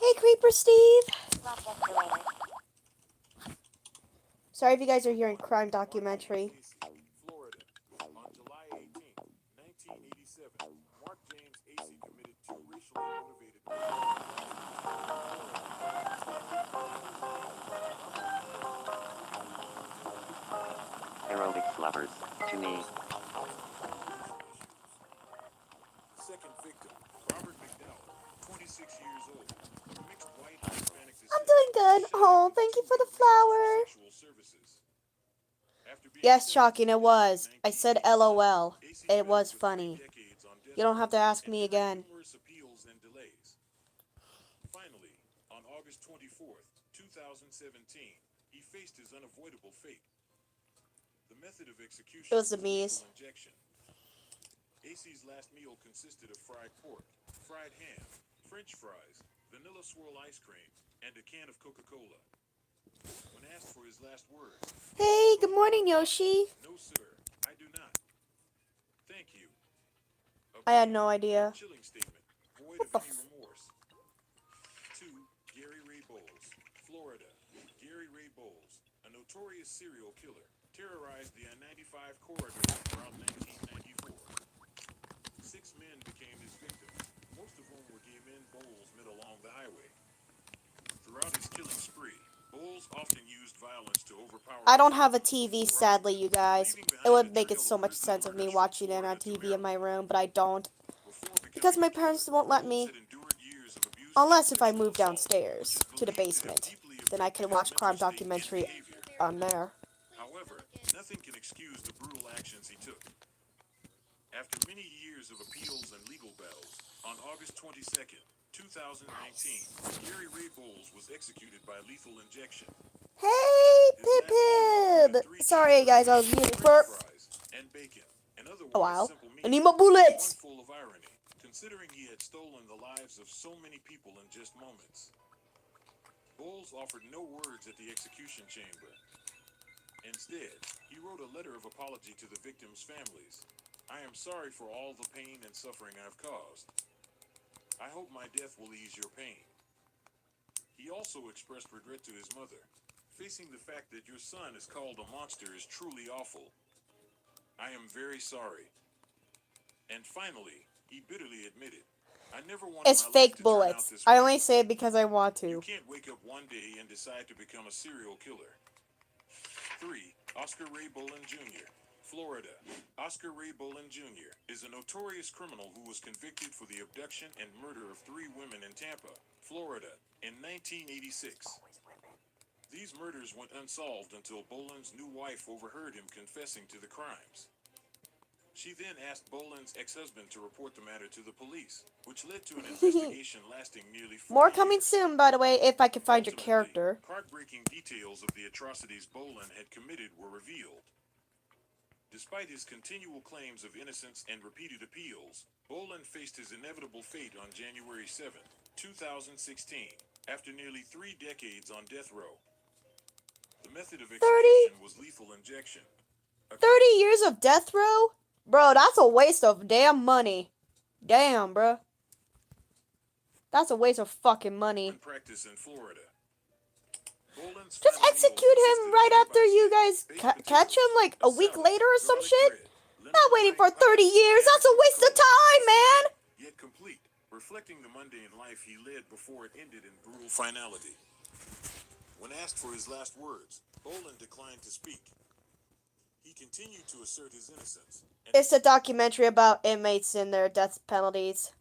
Hey, Creeper Steve! Sorry if you guys are hearing crime documentary. Florida. On July 18, 1987, Mark James Acey committed two racially motivated Aerobics lovers, to me. Second victim, Robert McDowell, 26 years old, of mixed white and Hispanic I'm descent, doing was good. shot at Oh, the thank you for Matruga the Ranch for flower. sexual services. After being Yes, sentenced shocking, to it death in was. I said 1989, LOL. Acey It spent was over 3 funny. decades on You death don't row, have to ask me enduring again. numerous appeals and delays. Finally, on August 24th, 2017, he faced his unavoidable fate. The method of It execution was the was lethal me's. injection. Acey's last meal consisted of fried pork, fried ham, French fries, vanilla swirl ice cream, and a can of Coca-Cola. When asked for his last words, Acey Hey, good spoke, morning, Yoshi. "No, sir, I do not. Thank you." A I had brief no yet idea. chilling statement, void What of the any remorse. 2. Gary Ray Bowles, Florida. Gary Ray Bowles, a notorious serial killer, terrorized the I-95 corridor around 1994. 6 men became his victims, most of whom were gay men Bowles met along the highway. Throughout his killing spree, Bowles often used violence to overpower I his don't have a victims TV, before robbing sadly, them, you guys. leaving It behind a would make it trail so of much grisly sense of me murders from watching it on Florida to TV in my Maryland. room, but I don't. Before Because becoming my a killer, parents won't let Bowles me. had endured years of abuse and Unless if I sexual move assault, which downstairs is to the believed to have basement. deeply Then I affected can his watch mental crime state and documentary behavior. on there. However, nothing can excuse the brutal actions he took. After many years of appeals and legal battles, on August 22nd, 2019, Gary Ray Bowles was executed by lethal injection. Hey, His Pip last meal included Pip! 3 Sorry, guys, I was cheeseburgers, muted French for fries, and bacon, an a otherwise while. simple I meal, need my but one bullets! full of irony, considering he had stolen the lives of so many people in just moments. Bowles offered no words at the execution chamber. Instead, he wrote a letter of apology to the victims' families. "I am sorry for all the pain and suffering I've caused. I hope my death will ease your pain." He also expressed regret to his mother. "Facing the fact that your son is called a monster is truly awful. I am very sorry." And finally, he bitterly admitted, "I never wanted It's my life fake to turn out bullets. this I way." only say it because I want You to. can't wake up one day and decide to become a serial killer. 3. Oscar Ray Bolin Jr., Florida. Oscar Ray Bolin Jr. is a notorious criminal who was convicted for the abduction and murder of 3 women in Tampa, Florida, in 1986. These murders went unsolved until Bolin's new wife overheard him confessing to the crimes. She then asked Bolin's ex-husband to report the matter to the police, which led to an investigation lasting nearly 40 More coming years. soon, by the way, if I can find your Ultimately, character. heartbreaking details of the atrocities Bolin had committed were revealed. Despite his continual claims of innocence and repeated appeals, Bolin faced his inevitable fate on January 7, 2016, after nearly 3 decades on death row. The method of 30? execution was lethal injection. 30 years of death row? Bro, that's a waste of damn money. Damn, bro. That's a waste of fucking money. Practice in Florida. Bolin's Just final meal execute consisted him of a right after ribeye you steak, guys baked catch him, potatoes, like a a week salad, later or some garlic shit. bread, lemon Not waiting for meringue 30 pie, years. and a That's a waste of Coca-Cola. time, man. Simple, yet complete, reflecting the mundane life he led before it ended in brutal finality. When asked for his last words, Bolin declined to speak. He continued to assert his innocence. It's a documentary about inmates and their death penalties.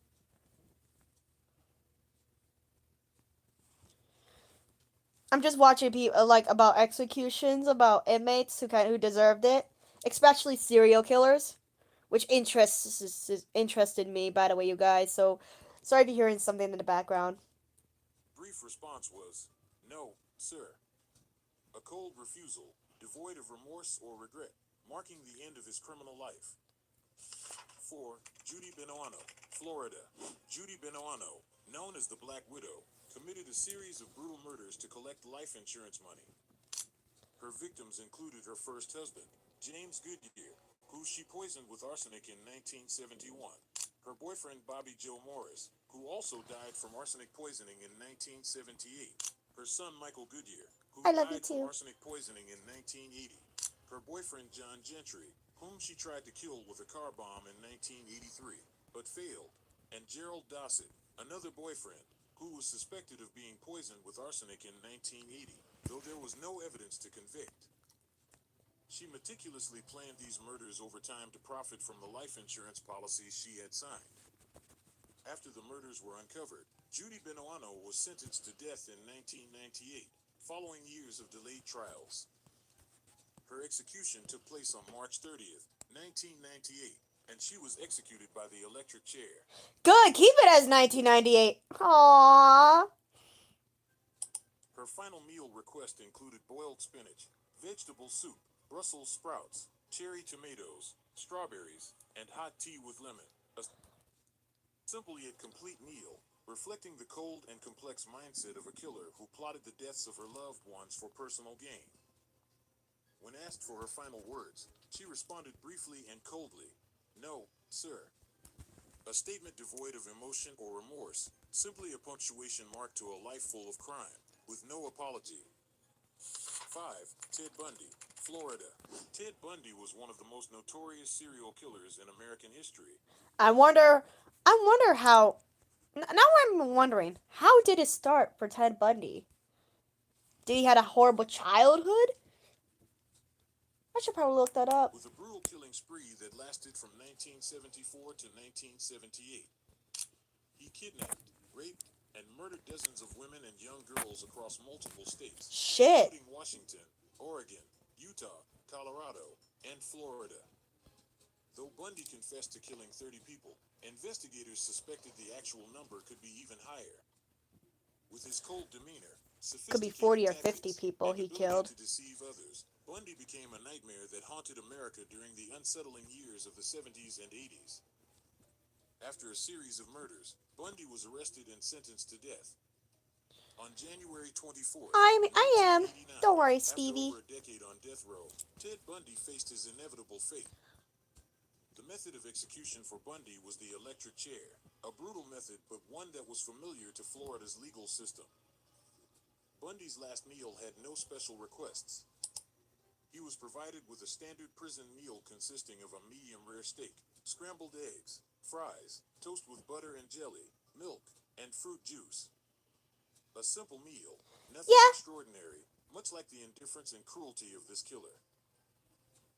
I'm just watching people like about executions, about inmates who deserved it, especially serial killers, which interested me. By the way, you guys. So sorry if you're hearing something in the background. Brief response was, "No, sir." A cold refusal, devoid of remorse or regret, marking the end of his criminal life. 4. Judy Benoano, Florida. Judy Benoano, known as the Black Widow, committed a series of brutal murders to collect life insurance money. Her victims included her first husband, James Goodyear, who she poisoned with arsenic in 1971, her boyfriend Bobby Joe Morris, who also died from arsenic poisoning in 1978. Her son Michael Goodyear, who I love you died from too. arsenic poisoning in 1980. Her boyfriend John Gentry, whom she tried to kill with a car bomb in 1983, but failed. And Gerald Dossett, another boyfriend, who was suspected of being poisoned with arsenic in 1980, though there was no evidence to convict. She meticulously planned these murders over time to profit from the life insurance policies she had signed. After the murders were uncovered, Judy Benoano was sentenced to death in 1998, following years of delayed trials. Her execution took place on March 30th, 1998, and she was executed by the electric chair. Good, keep it as 1998. Aww. Her final meal request included boiled spinach, vegetable soup, Brussels sprouts, cherry tomatoes, strawberries, and hot tea with lemon. A simple yet complete meal, reflecting the cold and complex mindset of a killer who plotted the deaths of her loved ones for personal gain. When asked for her final words, she responded briefly and coldly, "No, sir." A statement devoid of emotion or remorse, simply a punctuation mark to a life full of crime, with no apology. 5. Ted Bundy, Florida. Ted Bundy was one of the most notorious serial killers in American history. I wonder how. Now I'm wondering, how did it start for Ted Bundy? Did he had a horrible childhood? I should probably look that up. With a brutal killing spree that lasted from 1974 to 1978. He kidnapped, raped, and murdered dozens of women and young girls across multiple states, Shit. including Washington, Oregon, Utah, Colorado, and Florida. Though Bundy confessed to killing 30 people, investigators suspected the actual number could be even higher. With his cold demeanor, Could be sophisticated 40 or 50 tactics, people and he ability killed. to deceive others, Bundy became a nightmare that haunted America during the unsettling years of the 70s and 80s. After a series of murders, Bundy was arrested and sentenced to death. On January 24th, I am. 1989, Don't worry, after Stevie. over a decade on death row, Ted Bundy faced his inevitable fate. The method of execution for Bundy was the electric chair, a brutal method but one that was familiar to Florida's legal system. Bundy's last meal had no special requests. He was provided with a standard prison meal consisting of a medium-rare steak, scrambled eggs, fries, toast with butter and jelly, milk, and fruit juice. A simple meal, nothing Yeah. extraordinary, much like the indifference and cruelty of this killer.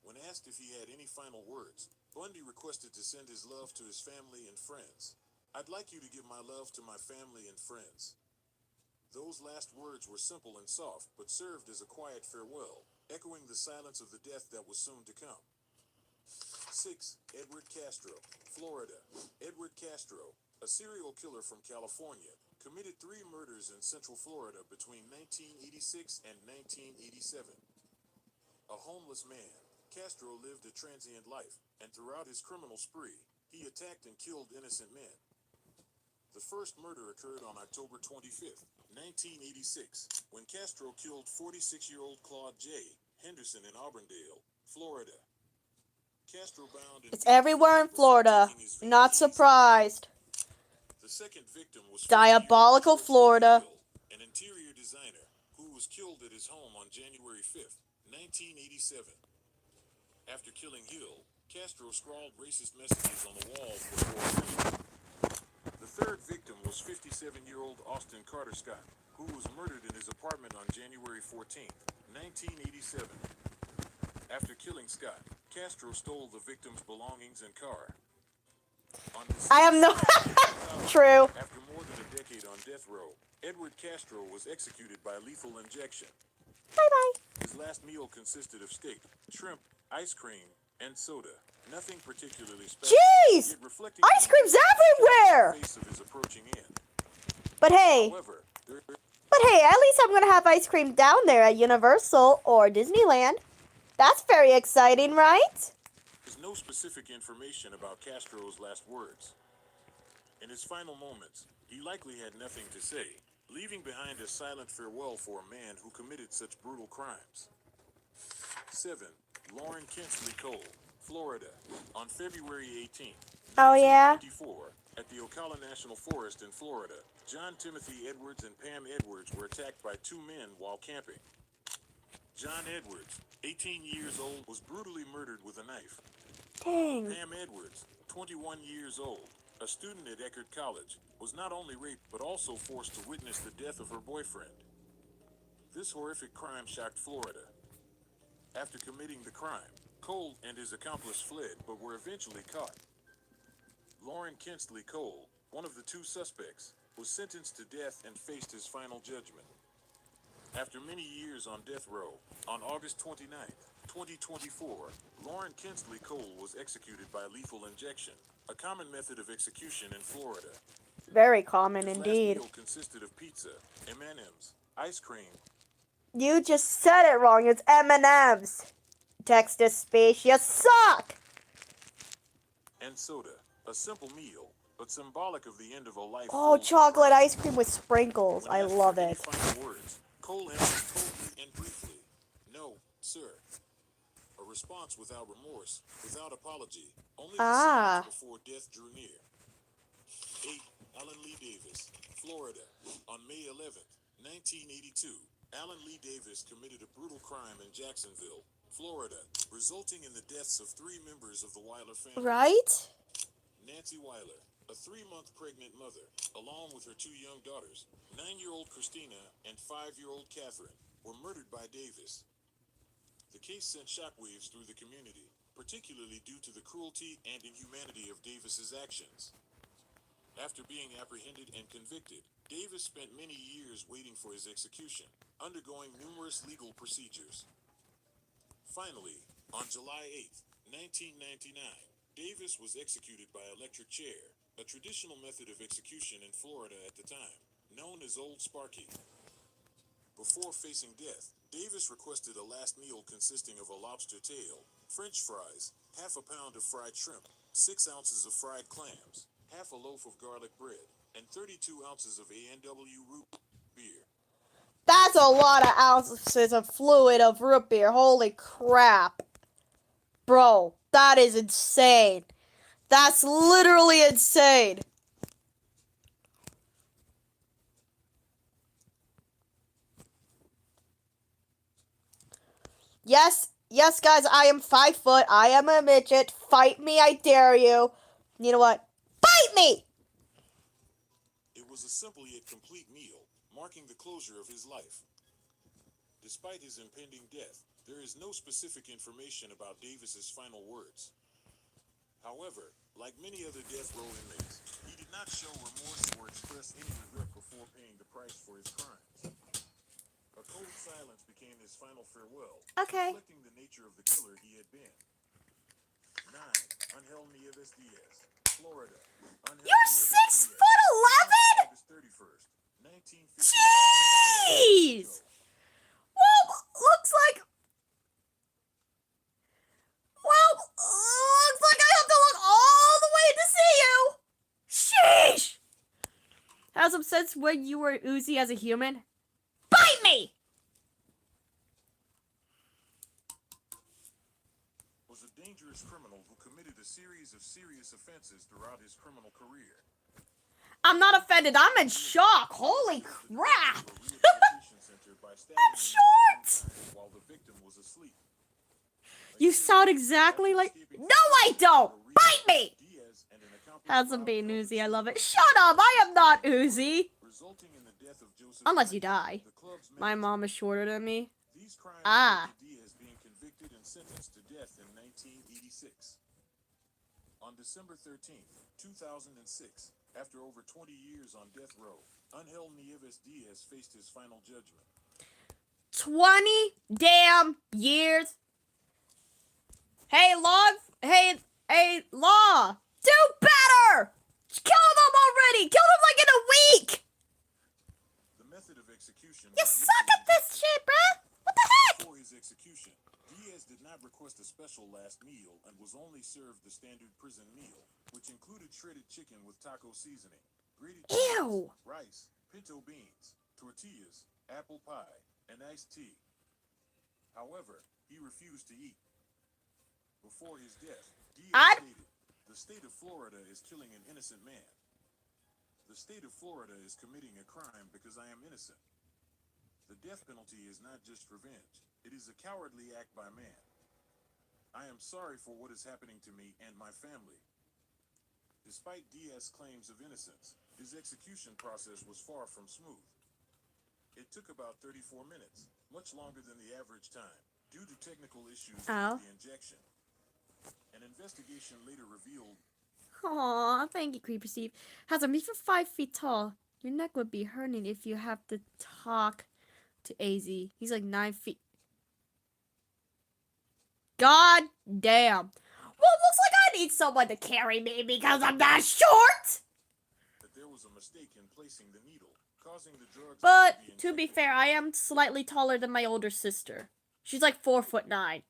When asked if he had any final words, Bundy requested to send his love to his family and friends. "I'd like you to give my love to my family and friends." Those last words were simple and soft, but served as a quiet farewell, echoing the silence of the death that was soon to come. 6. Edward Castro, Florida. Edward Castro, a serial killer from California, committed 3 murders in Central Florida between 1986 and 1987. A homeless man, Castro lived a transient life, and throughout his criminal spree, he attacked and killed innocent men. The first murder occurred on October 25th, 1986, when Castro killed 46-year-old Claude J. Henderson in Auburndale, Florida. Castro bound and It's beat the everywhere in victim before Florida. taking his Not keys and leaving. surprised. The second victim was 50-year-old Diabolical George Lee Florida. Hill, an interior designer, who was killed at his home on January 5th, 1987. After killing Hill, Castro scrawled racist messages on the walls before fleeing. The third victim was 57-year-old Austin Carter Scott, who was murdered in his apartment on January 14th, 1987. After killing Scott, Castro stole the victim's belongings and car. On I have no. True. After more than a decade on death row, Edward Castro was executed by lethal injection. Bye bye. His last meal consisted of steak, shrimp, ice cream, and soda. Nothing particularly special. Jeez! Yet reflecting Ice cream's everywhere! the face of his approaching end. But hey, However, there at least I'm gonna have ice cream down there at Universal or Disneyland. That's very exciting, right? is no specific information about Castro's last words. In his final moments, he likely had nothing to say, leaving behind a silent farewell for a man who committed such brutal crimes. 7. Lauren Kinsley Cole, Florida. On February 18th, Oh, yeah? 1954, At the Ocala National Forest in Florida, John Timothy Edwards and Pam Edwards were attacked by two men while camping. John Edwards, 18 years old, was brutally murdered with a knife. Dang. Pam Edwards, 21 years old, a student at Eckerd College, was not only raped but also forced to witness the death of her boyfriend. This horrific crime shocked Florida. After committing the crime, Cole and his accomplice fled but were eventually caught. Lauren Kinsley Cole, one of the two suspects, was sentenced to death and faced his final judgment. After many years on death row, on August 29, 2024, Lauren Kinsley Cole was executed by lethal injection, a common method of execution in Florida. Very common His last indeed. meal consisted of pizza, M&Ms, ice cream, You just said it wrong. It's M&M's. Text-to speech. You suck! and soda. A simple meal, but symbolic of the end of a life. Oh, chocolate ice cream with sprinkles. When I asked love for any it. final words, Cole answered coldly and briefly, "No, sir." A response without remorse, without apology, only the silence before death drew near. 8. Alan Lee Davis, Florida. On May 11th, 1982, Alan Lee Davis committed a brutal crime in Jacksonville, Florida, resulting in the deaths of 3 members of the Weiler family. Right? Nancy Weiler, a 3-month pregnant mother, along with her 2 young daughters, 9-year-old Christina and 5-year-old Catherine, were murdered by Davis. The case sent shockwaves through the community, particularly due to the cruelty and inhumanity of Davis's actions. After being apprehended and convicted, Davis spent many years waiting for his execution, undergoing numerous legal procedures. Finally, on July 8, 1999, Davis was executed by electric chair, a traditional method of execution in Florida at the time, known as Old Sparky. Before facing death, Davis requested a last meal consisting of a lobster tail, French fries, half a pound of fried shrimp, 6 ounces of fried clams, half a loaf of garlic bread, and 32 ounces of A&W root beer. That's a lot of ounces of fluid of root beer. Holy crap. Bro, that is insane. That's literally insane. Yes, guys, I am 5 foot. I am a midget. Fight me, I dare you. You know what? Fight me! It was a simple yet complete meal, marking the closure of his life. Despite his impending death, there is no specific information about Davis's final words. However, like many other death row inmates, he did not show remorse or express any regret before paying the price for his crimes. A cold silence became his final farewell, Okay. reflecting the nature of the killer he had been. 9. Angel Nieves Diaz, Florida. Angel You're Nieves 6 Diaz, foot born 11? on August 31st, 1959. Jeez! Well, looks like I have to look all the way to see you. Sheesh! Hazem, since when you were Uzi as a human? Bite me! Was a dangerous criminal who committed a series of serious offenses throughout his criminal career. I'm not offended. I'm in shock. Holy crap! I'm short! While the victim was asleep. You sound exactly like... No, I don't! Bite me! Hazem being Uzi, I love it. Shut up! I am not Uzi! Unless you die. My mom is shorter than me. These crimes Ah. led to Diaz being convicted and sentenced to death in 1986. On December 13th, 2006, after over 20 years on death row, Angel Nieves Diaz faced his final judgment. 20 damn years. Hey, Law. Do better! Kill them already! Kill them like in a week! The method of execution... You suck at this shit, bruh! What the heck? Before his execution, Diaz did not request a special last meal and was only served the standard prison meal, which included shredded chicken with taco seasoning, grated cheese, Ew. rice, pinto beans, tortillas, apple pie, and iced tea. However, he refused to eat. Before his death, Diaz stated, "The state of Florida is killing an innocent man. The state of Florida is committing a crime because I am innocent. The death penalty is not just revenge, it is a cowardly act by man. I am sorry for what is happening to me and my family. Despite Diaz's claims of innocence, his execution process was far from smooth. It took about 34 minutes, much longer than the average time, due to technical issues with Oh. the injection. An investigation later revealed. Aw, thank you, Creeper Steve. Hazem, if you're 5 feet tall, your neck would be hurting if you have to talk to AZ. He's like 9 feet. God damn. Well, looks like I need someone to carry me because I'm that short. That there was a mistake in placing the needle, causing the drugs But to be to be injected. fair, I am slightly taller than my older sister. She's like 4'9".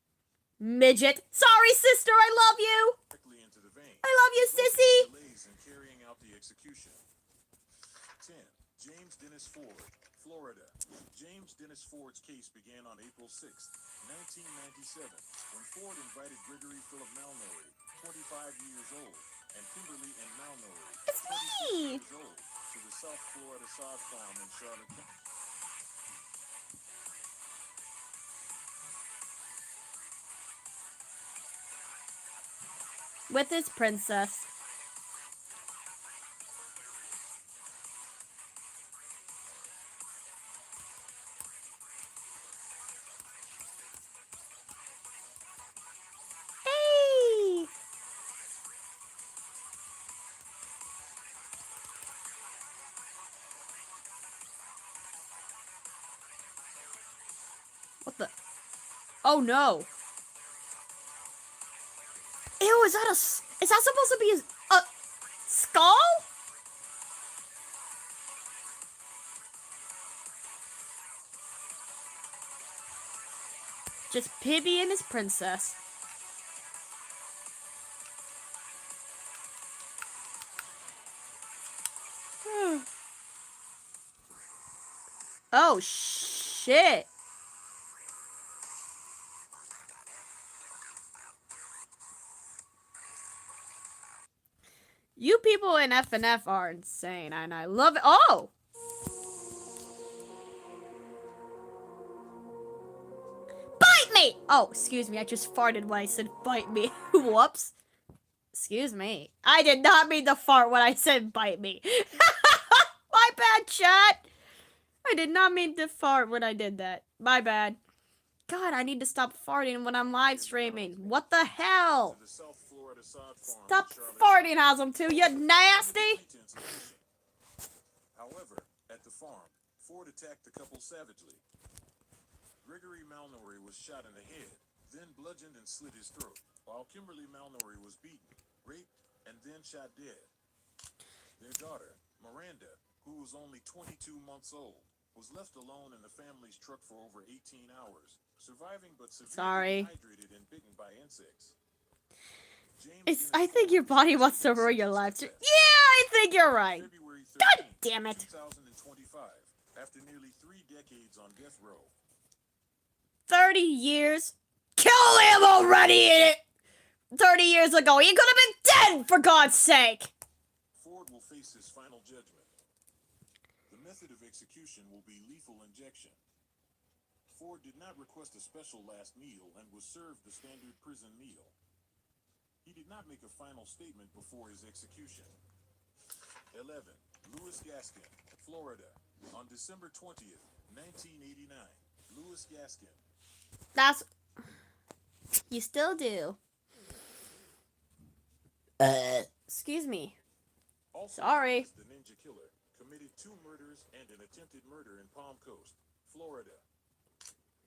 Midget. Sorry, sister. I love you. Directly into the vein. I love you, resulting in sissy. Delays in carrying out the execution. 10. James Dennis Ford, Florida. James Dennis Ford's case began on April 6, 1997, when Ford invited Gregory Philip Malnory, 25 years old, and Kimberly and Malnory, It's 26 me. years old, to the South Florida sod farm in Charlotte County. With his princess. Hey. What the? Oh no. Ew, is that is that supposed to be a skull? Just Pibby and his princess. Oh shit. You people in FNF are insane, and I love it. Oh! Bite me! Oh, excuse me, I just farted when I said bite me. Whoops. Excuse me. I did not mean to fart when I said bite me. My bad, chat. I did not mean to fart when I did that. My bad. God, I need to stop farting when I'm live streaming. What the hell? To the South Florida sod farm Stop in Charlotte farting, County. Hazem2, you nasty! Pretense of fishing. However, at the farm, Ford attacked the couple savagely. Gregory Malnory was shot in the head, then bludgeoned and slit his throat, while Kimberly Malnory was beaten, raped, and then shot dead. Their daughter, Miranda, who was only 22 months old, was left alone in the family's truck for over 18 hours, surviving but severely dehydrated and bitten by insects. I think your body wants to ruin your life. Yeah, I think you're right. February 13th, God damn it. 2025, after nearly 3 decades on death row. 30 years? Kill him already! 30 years ago, he could have been dead, for God's sake! Ford will face his final judgment. The method of execution will be lethal injection. Ford did not request a special last meal and was served the standard prison meal. He did not make a final statement before his execution. 11. Louis Gaskin, Florida, on December 20th, 1989. Louis Gaskin. That's... You still do. Excuse me. Also Sorry. the Ninja Killer committed 2 murders and an attempted murder in Palm Coast, Florida.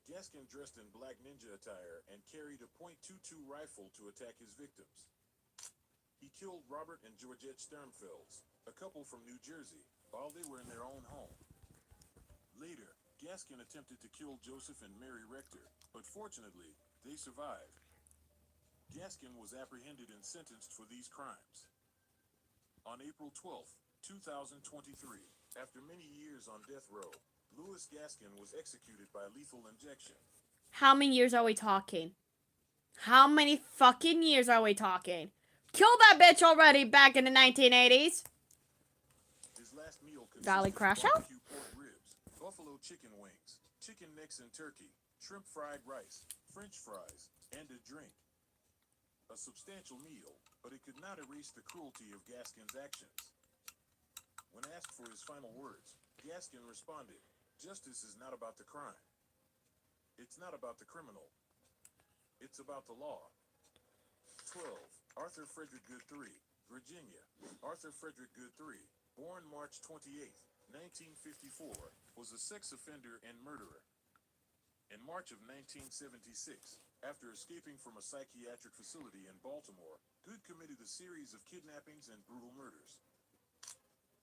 Gaskin dressed in black ninja attire and carried a .22 rifle to attack his victims. He killed Robert and Georgette Sternfels, a couple from New Jersey, while they were in their own home. Later, Gaskin attempted to kill Joseph and Mary Rector, but fortunately, they survived. Gaskin was apprehended and sentenced for these crimes. On April 12th, 2023, after many years on death row, Louis Gaskin was executed by lethal injection. How many years are we talking? How many fucking years are we talking? Kill that bitch already back in the 1980s. Valley consist of Crash Out? barbecue pork ribs, buffalo chicken wings, chicken necks and turkey, shrimp fried rice, French fries, and a drink. A substantial meal, but it could not erase the cruelty of Gaskin's actions. When asked for his final words, Gaskin responded, "Justice is not about the crime. It's not about the criminal. It's about the law." 12. Arthur Frederick Good III, Virginia. Arthur Frederick Good III, born March 28, 1954, was a sex offender and murderer. In March of 1976, after escaping from a psychiatric facility in Baltimore, Good committed a series of kidnappings and brutal murders.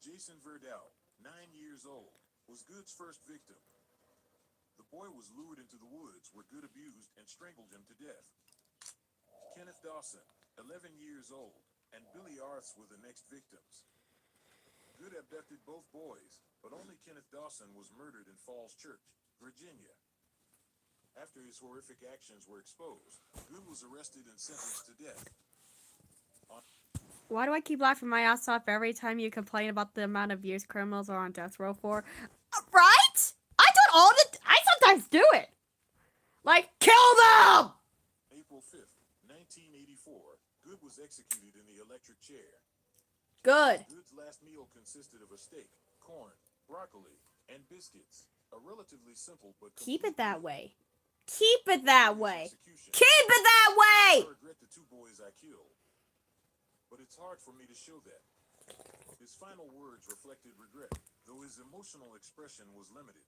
Jason Verdell, 9 years old, was Good's first victim. The boy was lured into the woods where Good abused and strangled him to death. Kenneth Dawson, 11 years old, and Billy Arths were the next victims. Good abducted both boys, but only Kenneth Dawson was murdered in Falls Church, Virginia. After his horrific actions were exposed, Good was arrested and sentenced to death. Why do I keep laughing my ass off every time you complain about the amount of years criminals are on death row for? Right? I don't all the. I sometimes do it. Like, kill them! April 5th, 1984, Good was executed in the electric chair. Good. Good's last meal consisted of a steak, corn, broccoli, and biscuits. A relatively simple but Keep it complete that meal. way. Keep it that After his way. execution, Keep it that I way! regret the 2 boys I killed, but it's hard for me to show that. His final words reflected regret, though his emotional expression was limited.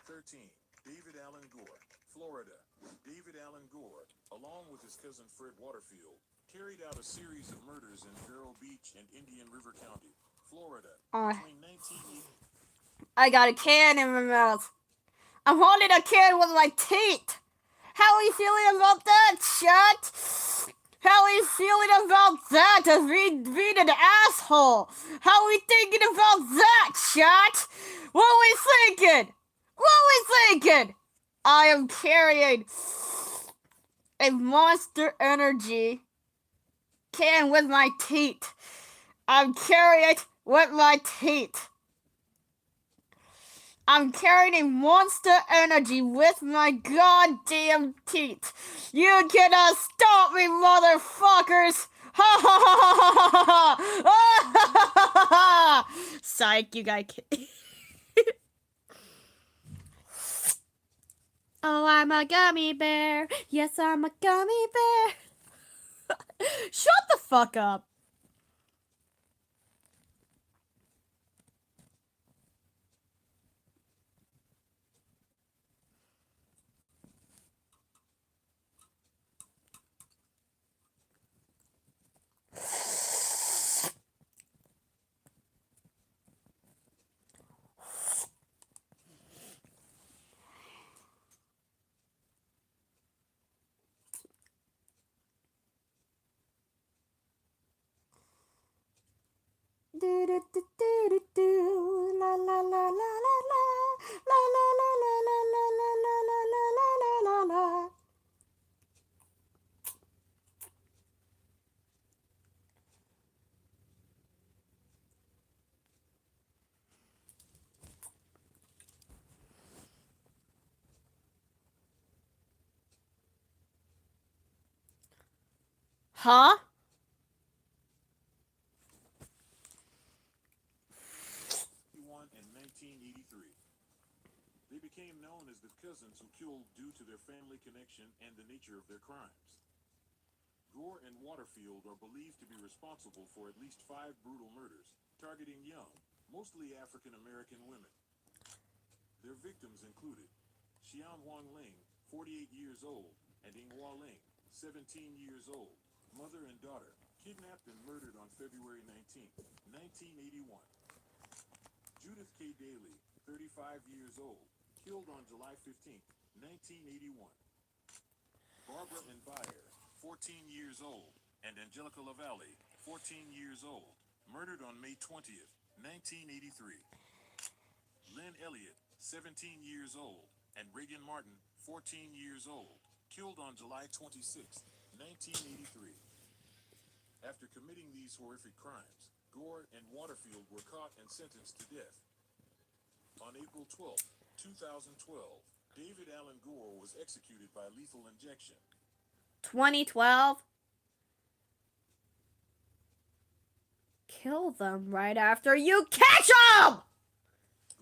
13. David Allen Gore, Florida. David Allen Gore, along with his cousin Fred Waterfield, carried out a series of murders in Vero Beach and Indian River County, Florida, between 1980. I got a can in my mouth. I'm holding a can with my teeth. How are you feeling about that, chat? How are you feeling about that as me being an asshole? How are we thinking about that, chat? What are we thinking? What are we thinking? I am carrying a Monster Energy can with my teeth. I'm carrying it with my teeth. I'm carrying a Monster Energy with my goddamn teeth. You cannot stop me, motherfuckers! Ha ha ha ha ha! Psych, you guys. Oh, I'm a gummy bear. Yes, I'm a gummy bear. Shut the fuck up. Do do do do do do la la la la la la la la la la la la la la la la la la. Huh? In 1983. They became known as the cousins who killed due to their family connection and the nature of their crimes. Gore and Waterfield are believed to be responsible for at least 5 brutal murders, targeting young, mostly African American women. Their victims included Xian Huang Ling, 48 years old, and Inghua Ling, 17 years old, mother and daughter, kidnapped and murdered on February 19, 1981. Judith K. Daly, 35 years old, killed on July 15, 1981. Barbara and Bayer, 14 years old, and Angelica LaValle, 14 years old, murdered on May 20th, 1983. Lynn Elliott, 17 years old, and Reagan Martin, 14 years old, killed on July 26, 1983. After committing these horrific crimes, Gore and Waterfield were caught and sentenced to death. On April 12, 2012, David Allen Gore was executed by lethal injection. 2012. Kill them right after you catch them!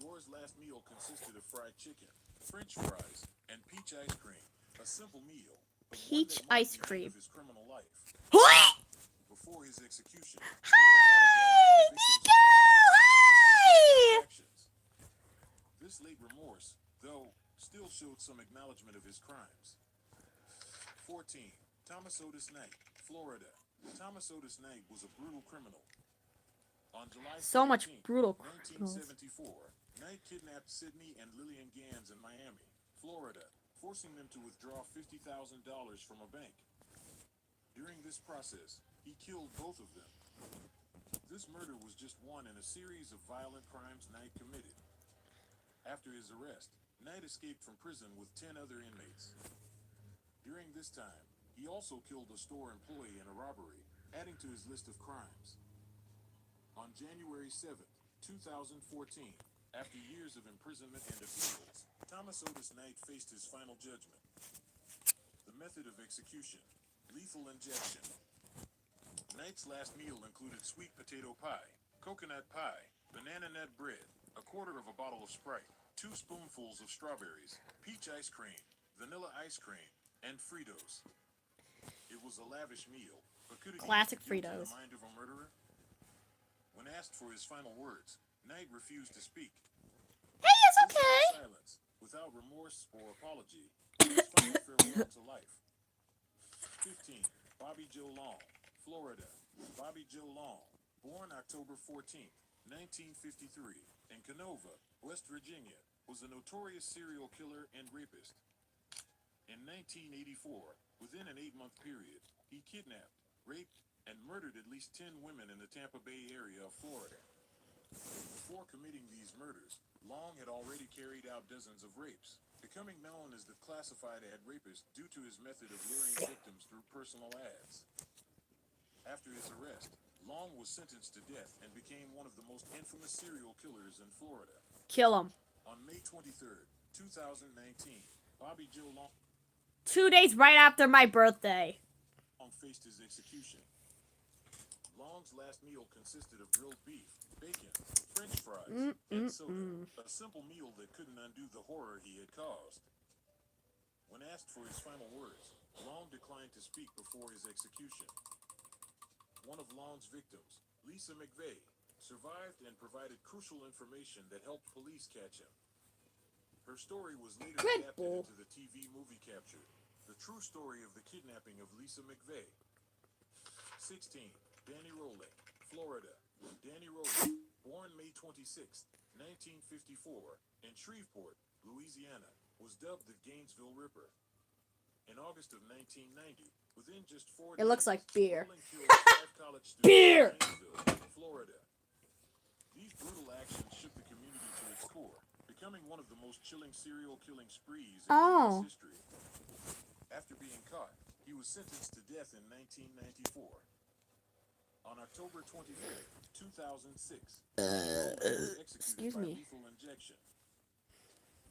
Gore's last meal consisted of fried chicken, French fries, and peach ice cream. A simple meal, but Peach one that ice marked the end cream. of his criminal life. Before his execution, Gore apologized to the victim's family and expressed his actions. This late remorse, though, still showed some acknowledgement of his crimes. 14. Thomas Otis Knight, Florida. Thomas Otis Knight was a brutal criminal. On July 17, So much brutal criminals. 1974, Knight kidnapped Sydney and Lillian Gans in Miami, Florida, forcing them to withdraw $50,000 from a bank. During this process, he killed both of them. This murder was just one in a series of violent crimes Knight committed. After his arrest, Knight escaped from prison with 10 other inmates. During this time, he also killed a store employee in a robbery, adding to his list of crimes. On January 7, 2014, after years of imprisonment and appeals, Thomas Otis Knight faced his final judgment. The method of execution: lethal injection. Knight's last meal included sweet potato pie, coconut pie, banana nut bread, a quarter of a bottle of Sprite, 2 spoonfuls of strawberries, peach ice cream, vanilla ice cream, and Fritos. It was a lavish meal, but could it Classic keep the Fritos. mind of a murderer? When asked for his final words, Knight refused to speak. Hey, it's This okay. silence, without remorse or apology, his final farewell to life. 15. Bobby Joe Long, Florida. Bobby Joe Long, born October 14, 1953, in Canova, West Virginia, was a notorious serial killer and rapist. In 1984, within an 8-month period, he kidnapped, raped, and murdered at least 10 women in the Tampa Bay area of Florida. Before committing these murders, Long had already carried out dozens of rapes, becoming known as the classified ad rapist due to his method of luring victims through personal ads. After his arrest, Long was sentenced to death and became one of the most infamous serial killers in Florida. Kill him. On May 23, 2019, Bobby Joe Long 2 days right after my birthday. faced his execution. Long's last meal consisted of grilled beef, bacon, French fries, and soda. A simple meal that couldn't undo the horror he had caused. When asked for his final words, Long declined to speak before his execution. One of Long's victims, Lisa McVeigh, survived and provided crucial information that helped police catch him. Her story was later adapted into the TV movie Captured, the true story of the kidnapping of Lisa McVeigh. 16. Danny Rowley, Florida. Danny Rowley, born May 26, 1954, in Shreveport, Louisiana, was dubbed the Gainesville Ripper. In August of 1990, within just 4 days, It looks like beer. Rowling killed 5 college students Beer! in Gainesville, Florida. These brutal actions shook the community to its core, becoming one of the most chilling serial killing sprees in U.S. history. After being caught, he was sentenced to death in 1994. On October 25th, 2006, Rowling was executed by lethal injection.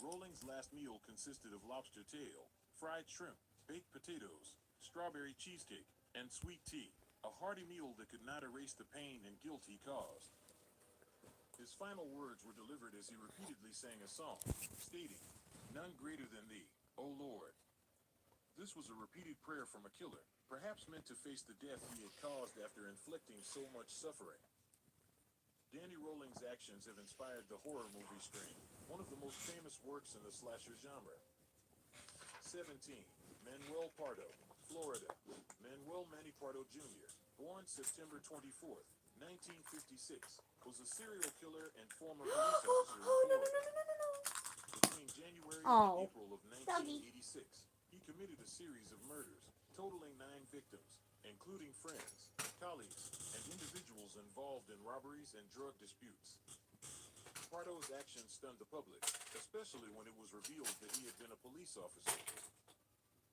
Rowling's last meal consisted of lobster tail, fried shrimp, baked potatoes, strawberry cheesecake, and sweet tea, a hearty meal that could not erase the pain and guilt he caused. His final words were delivered as he repeatedly sang a song, stating, "None greater than thee, O Lord." This was a repeated prayer from a killer, perhaps meant to face the death he had caused after inflicting so much suffering. Danny Rowling's actions have inspired the horror movie Scream, one of the most famous works in the slasher genre. 17. Manuel Pardo, Florida. Manuel Manny Pardo Jr., born September 24, 1956, was a serial killer and former police officer in Florida. Between January and April of 1986, he committed a series of murders, totaling 9 victims, including friends, colleagues, and individuals involved in robberies and drug disputes. Pardo's actions stunned the public, especially when it was revealed that he had been a police officer.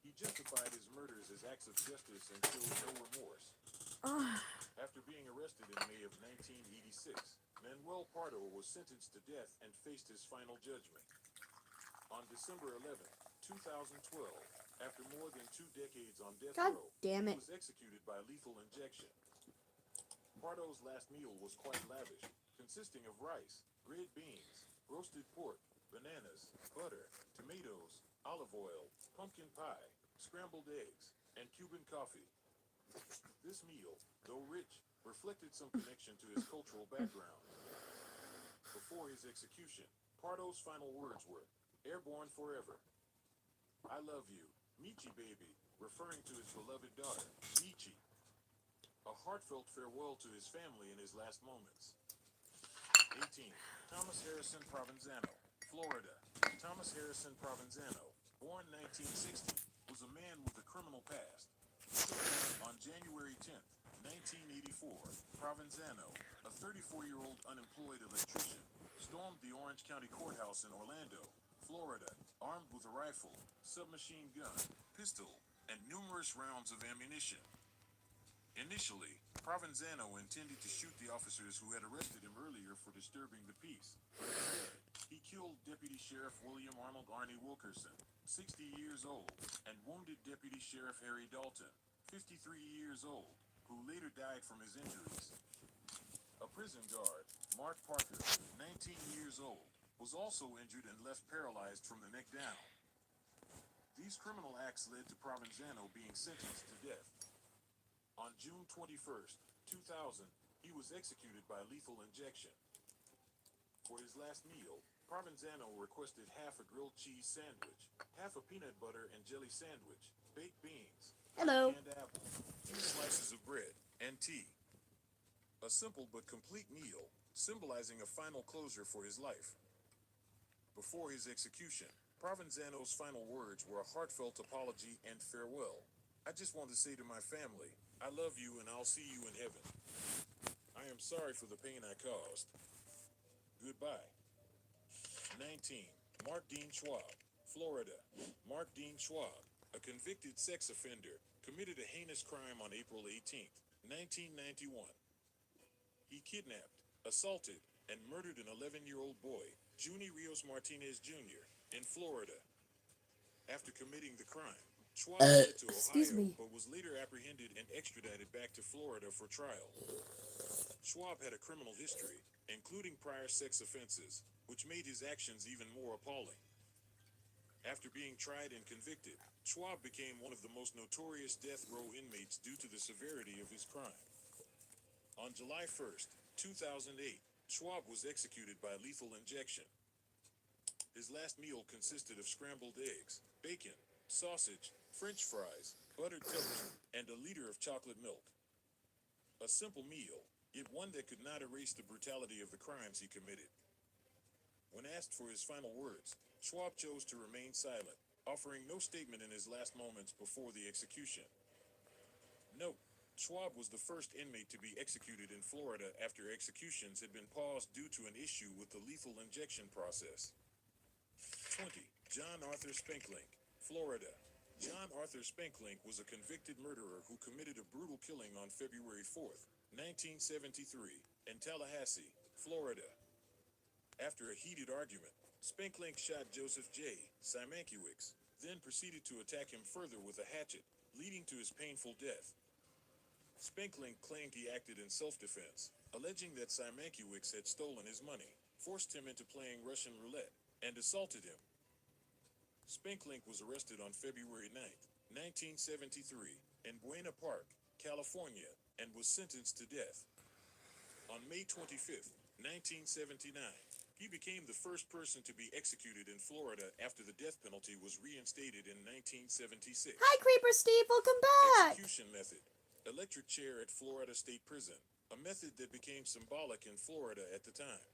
He justified his murders as acts of justice and showed no remorse. After being arrested in May of 1986, Manuel Pardo was sentenced to death and faced his final judgment. On December 11, 2012, after more than 2 decades on death God row, damn he it. was executed by lethal injection. Pardo's last meal was quite lavish, consisting of rice, red beans, roasted pork, bananas, butter, tomatoes, olive oil, pumpkin pie, scrambled eggs, and Cuban coffee. This meal, though rich, reflected some connection to his cultural background. Before his execution, Pardo's final words were, "Airborne forever. I love you, Michi baby," referring to his beloved daughter, Michi. A heartfelt farewell to his family in his last moments. 18. Thomas Harrison Provenzano, Florida. Thomas Harrison Provenzano, born 1960, was a man with a criminal past. On January 10, 1984, Provenzano, a 34-year-old unemployed electrician, stormed the Orange County Courthouse in Orlando, Florida, armed with a rifle, submachine gun, pistol, and numerous rounds of ammunition. Initially, Provenzano intended to shoot the officers who had arrested him earlier for disturbing the peace, but instead, he killed Deputy Sheriff William Arnold Arnie Wilkerson, 60 years old, and wounded Deputy Sheriff Harry Dalton, 53 years old, who later died from his injuries. A prison guard, Mark Parker, 19 years old, was also injured and left paralyzed from the neck down. These criminal acts led to Provenzano being sentenced to death. On June 21, 2000, he was executed by lethal injection. For his last meal, Provenzano requested half a grilled cheese sandwich, half a peanut butter and jelly sandwich, baked beans, Hello. canned apple, 2 slices of bread, and tea. A simple but complete meal, symbolizing a final closure for his life. Before his execution, Provenzano's final words were a heartfelt apology and farewell. "I just want to say to my family, I love you and I'll see you in heaven. I am sorry for the pain I caused. Goodbye." 19. Mark Dean Schwab, Florida. Mark Dean Schwab, a convicted sex offender, committed a heinous crime on April 18, 1991. He kidnapped, assaulted, and murdered an 11-year-old boy, Junie Rios Martinez Jr., in Florida. After committing the crime, Schwab fled to Excuse Ohio me. but was later apprehended and extradited back to Florida for trial. Schwab had a criminal history, including prior sex offenses, which made his actions even more appalling. After being tried and convicted, Schwab became one of the most notorious death row inmates due to the severity of his crime. On July 1, 2008, Schwab was executed by lethal injection. His last meal consisted of scrambled eggs, bacon, sausage, French fries, buttered toast, and a liter of chocolate milk. A simple meal, yet one that could not erase the brutality of the crimes he committed. When asked for his final words, Schwab chose to remain silent, offering no statement in his last moments before the execution. Note: Schwab was the first inmate to be executed in Florida after executions had been paused due to an issue with the lethal injection process. 20. John Arthur Spanklink, Florida. John Arthur Spanklink was a convicted murderer who committed a brutal killing on February 4, 1973, in Tallahassee, Florida. After a heated argument, Spanklink shot Joseph J. Simankiewicz, then proceeded to attack him further with a hatchet, leading to his painful death. Spanklink claimed he acted in self-defense, alleging that Simankiewicz had stolen his money, forced him into playing Russian roulette, and assaulted him. Spanklink was arrested on February 9, 1973, in Buena Park, California, and was sentenced to death. On May 25, 1979, he became the first person to be executed in Florida after the death penalty was reinstated in 1976. Hi, Creeper Steve. Welcome back. Execution method: electric chair at Florida State Prison, a method that became symbolic in Florida at the time.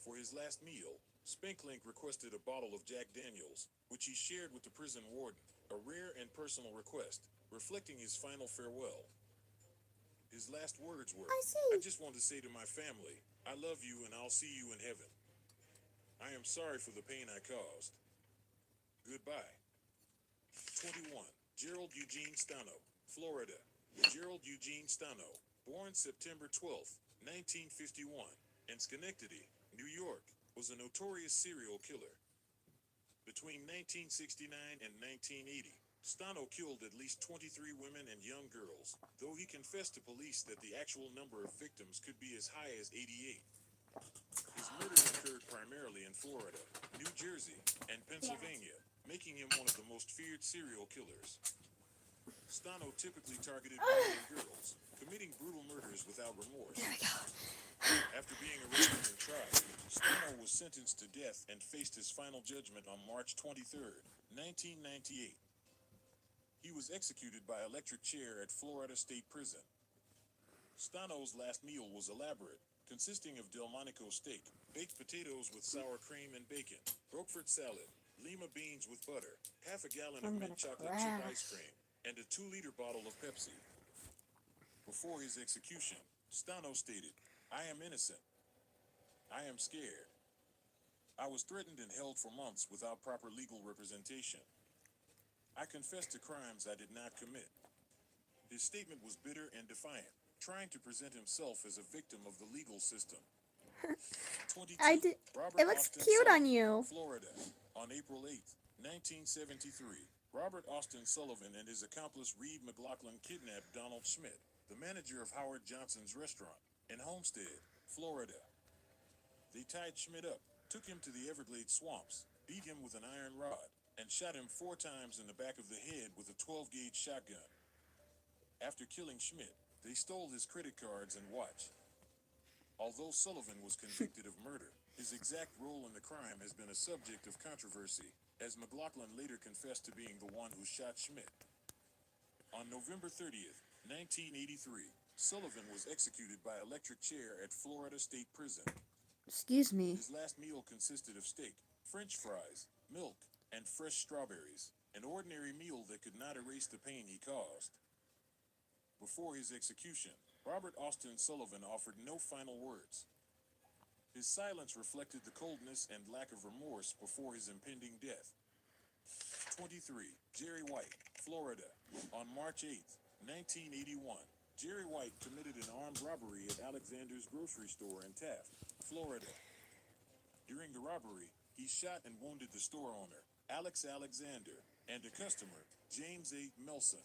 For his last meal, Spanklink requested a bottle of Jack Daniels, which he shared with the prison warden, a rare and personal request, reflecting his final farewell. His last words were, I "I see. just want to say to my family, I love you and I'll see you in heaven. I am sorry for the pain I caused. Goodbye." 21. Gerald Eugene Stano, Florida. Gerald Eugene Stano, Born September 12, 1951, in Schenectady, New York, was a notorious serial killer. Between 1969 and 1980, Stano killed at least 23 women and young girls, though he confessed to police that the actual number of victims could be as high as 88. His murders occurred primarily in Florida, New Jersey, and Pennsylvania, making him one of the most feared serial killers. Stano typically targeted women and girls, committing brutal murders without remorse. There we go. After being arrested and tried, Stano was sentenced to death and faced his final judgment on March 23, 1998. He was executed by electric chair at Florida State Prison. Stano's last meal was elaborate, consisting of Delmonico steak, baked potatoes with sour cream and bacon, Roquefort salad, lima beans with butter, half a gallon of mint chocolate chip ice cream, and a 2-liter bottle of Pepsi. Before his execution, Stano stated, "I am innocent. I am scared. I was threatened and held for months without proper legal representation. I confess to crimes I did not commit." His statement was bitter and defiant, trying to present himself as a victim of the legal system. 22. Robert It looks Austin cute on Sullivan, you. Florida. On April 8, 1973, Robert Austin Sullivan and his accomplice Reed McLaughlin kidnapped Donald Schmidt, the manager of Howard Johnson's restaurant, in Homestead, Florida. They tied Schmidt up, took him to the Everglades swamps, beat him with an iron rod, and shot him 4 times in the back of the head with a 12-gauge shotgun. After killing Schmidt, they stole his credit cards and watch. Although Sullivan was convicted of murder, his exact role in the crime has been a subject of controversy, as McLaughlin later confessed to being the one who shot Schmidt. On November 30th, 1983, Sullivan was executed by electric chair at Florida State Prison. Excuse me. His last meal consisted of steak, French fries, milk, and fresh strawberries, an ordinary meal that could not erase the pain he caused. Before his execution, Robert Austin Sullivan offered no final words. His silence reflected the coldness and lack of remorse before his impending death. 23. Jerry White, Florida. On March 8, 1981, Jerry White committed an armed robbery at Alexander's grocery store in Taft, Florida. During the robbery, he shot and wounded the store owner, Alex Alexander, and a customer, James A. Melson.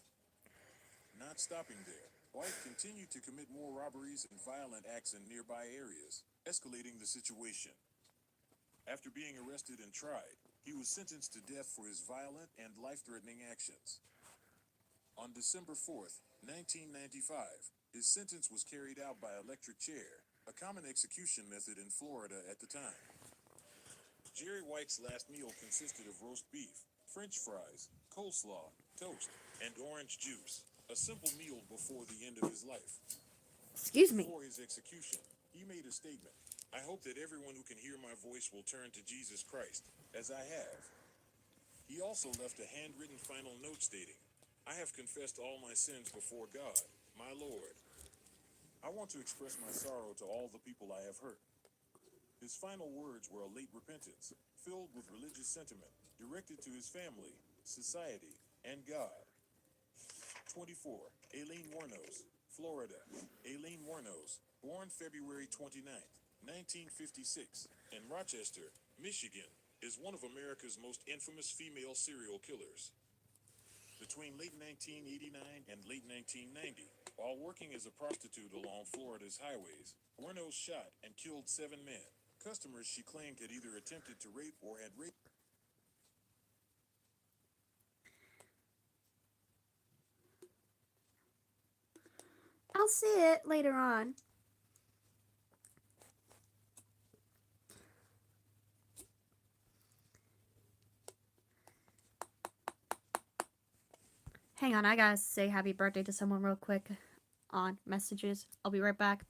Not stopping there, White continued to commit more robberies and violent acts in nearby areas, escalating the situation. After being arrested and tried, he was sentenced to death for his violent and life-threatening actions. On December 4th, 1995, his sentence was carried out by electric chair, a common execution method in Florida at the time. Jerry White's last meal consisted of roast beef, French fries, coleslaw, toast, and orange juice, a simple meal before the end of his life. Excuse me. Before his execution, he made a statement. "I hope that everyone who can hear my voice will turn to Jesus Christ, as I have." He also left a handwritten final note stating, "I have confessed all my sins before God, my Lord. I want to express my sorrow to all the people I have hurt." His final words were a late repentance, filled with religious sentiment, directed to his family, society, and God. 24. Aileen Wuornos, Florida. Aileen Wuornos, born February 29, 1956, in Rochester, Michigan, is one of America's most infamous female serial killers. Between late 1989 and late 1990, while working as a prostitute along Florida's highways, Wuornos shot and killed 7 men, customers she claimed had either attempted to rape or had raped. I'll see it later on. Hang on, I gotta say happy birthday to someone real quick on messages. I'll be right back.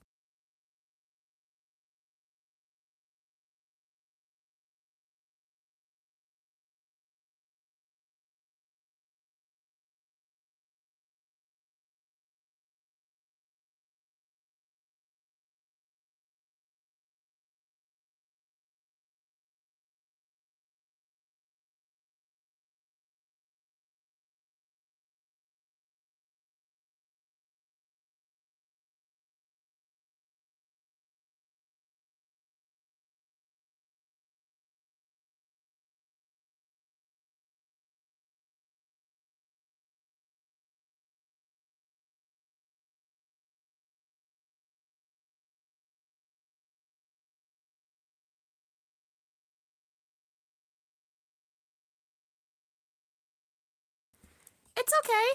It's okay.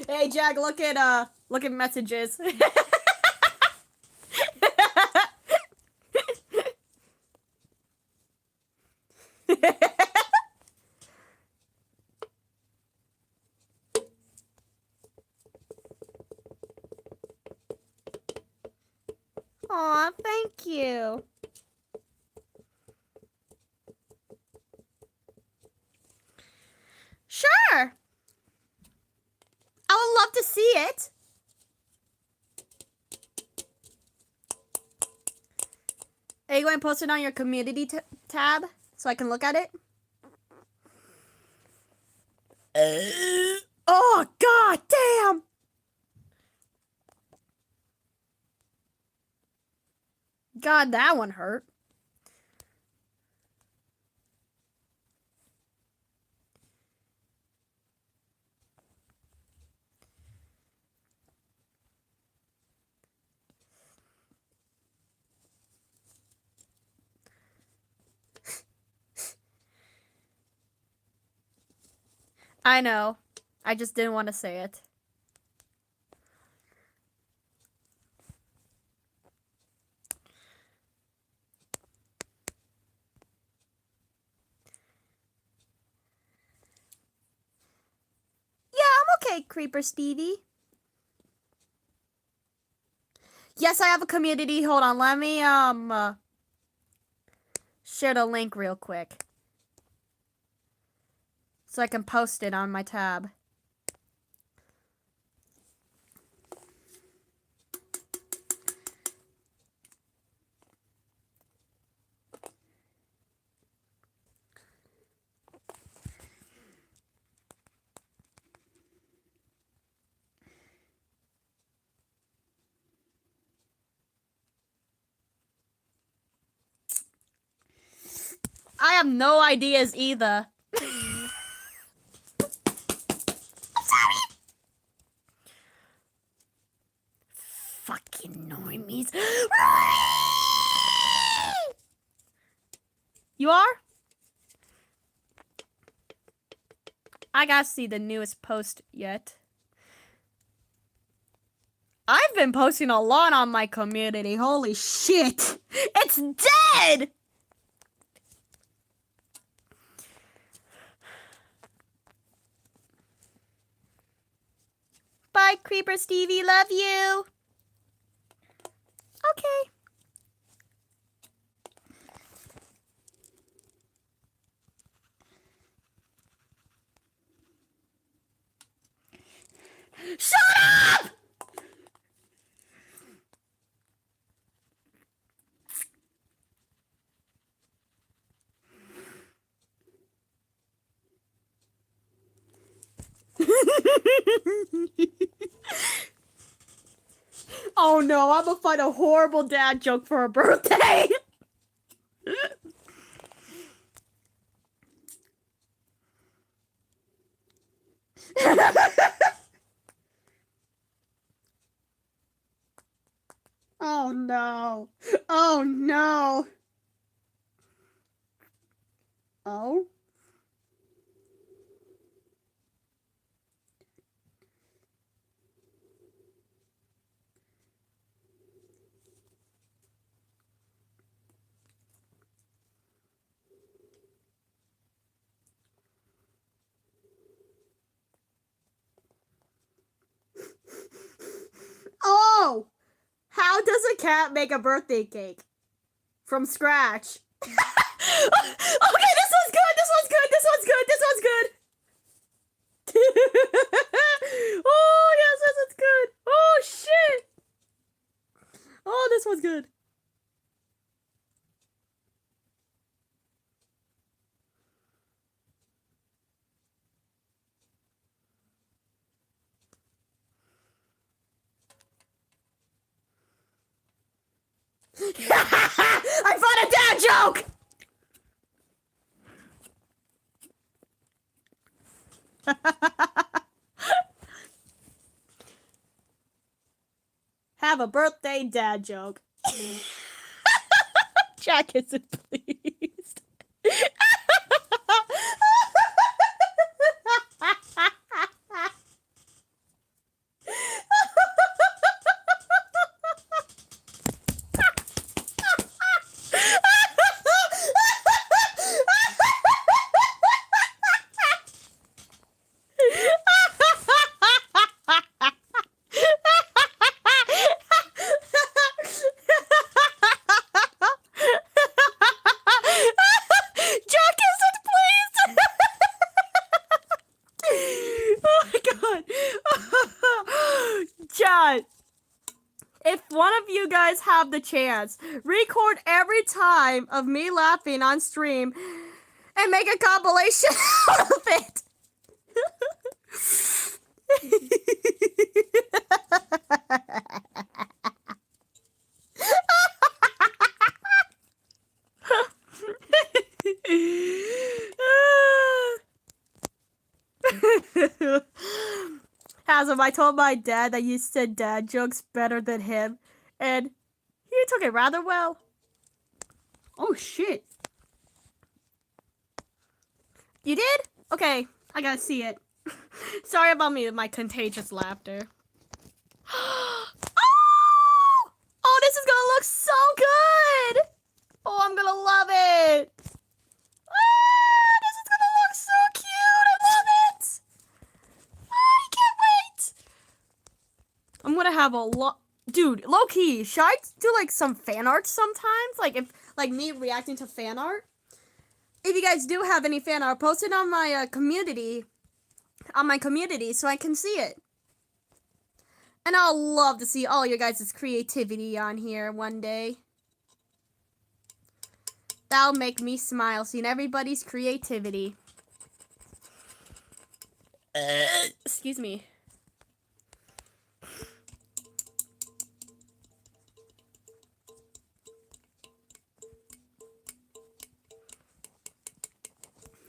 Hey Jack, look at messages. Aw, thank you. Sure. I would love to see it. Are you going to post it on your community tab so I can look at it? Oh, god damn. God, that one hurt. I know. I just didn't want to say it. Yeah, I'm okay, Creeper Stevie. Yes, I have a community. Hold on, let me share the link real quick so I can post it on my tab. I have no ideas either. Fucking normies. You are? I gotta see the newest post yet. I've been posting a lot on my community. Holy shit. It's dead! Bye, Creeper Stevie. Love you. Okay. Shut up! Oh no, I'm gonna find a horrible dad joke for a birthday. Oh no. Oh no. Oh. Oh! How does a cat make a birthday cake? From scratch. Okay, this one's good, this one's good, this one's good, this one's good. Oh, yes, this one's good. Oh, shit. Oh, this one's good. I found a dad joke! Have a birthday dad joke. Jack isn't pleased. guys have the chance, record every time of me laughing on stream and make a compilation out of it. Hazem, I told my dad that you said dad jokes better than him, and he took it rather well. Oh shit. You did? Okay, I gotta see it. Sorry about me with my contagious laughter. Oh! Oh, this is gonna look so good! Oh, I'm gonna love it! Ah, this is gonna look so cute! I love it! Ah, I can't wait! I'm gonna have a lot... Dude, low-key, should I do, like, some fan art sometimes? Like, me reacting to fan art? If you guys do have any fan art, post it on my community, so I can see it. And I'll love to see all your guys' creativity on here one day. That'll make me smile, seeing everybody's creativity. Excuse me.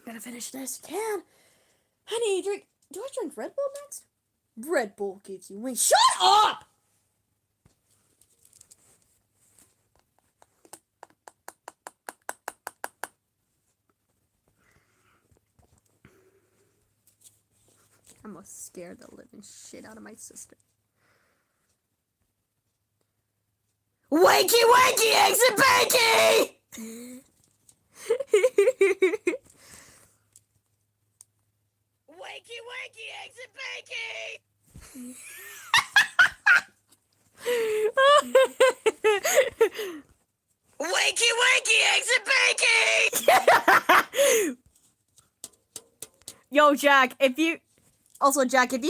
Gotta finish this can. I need to drink. Do I drink Red Bull next? Red Bull gives you wings. Shut up! I'm gonna scare the living shit out of my sister. Wakey, wakey, eggs and bakey! Wakey, wakey, eggs and bakey! Wakey, wakey, eggs and bakey! Yo, Jack, if you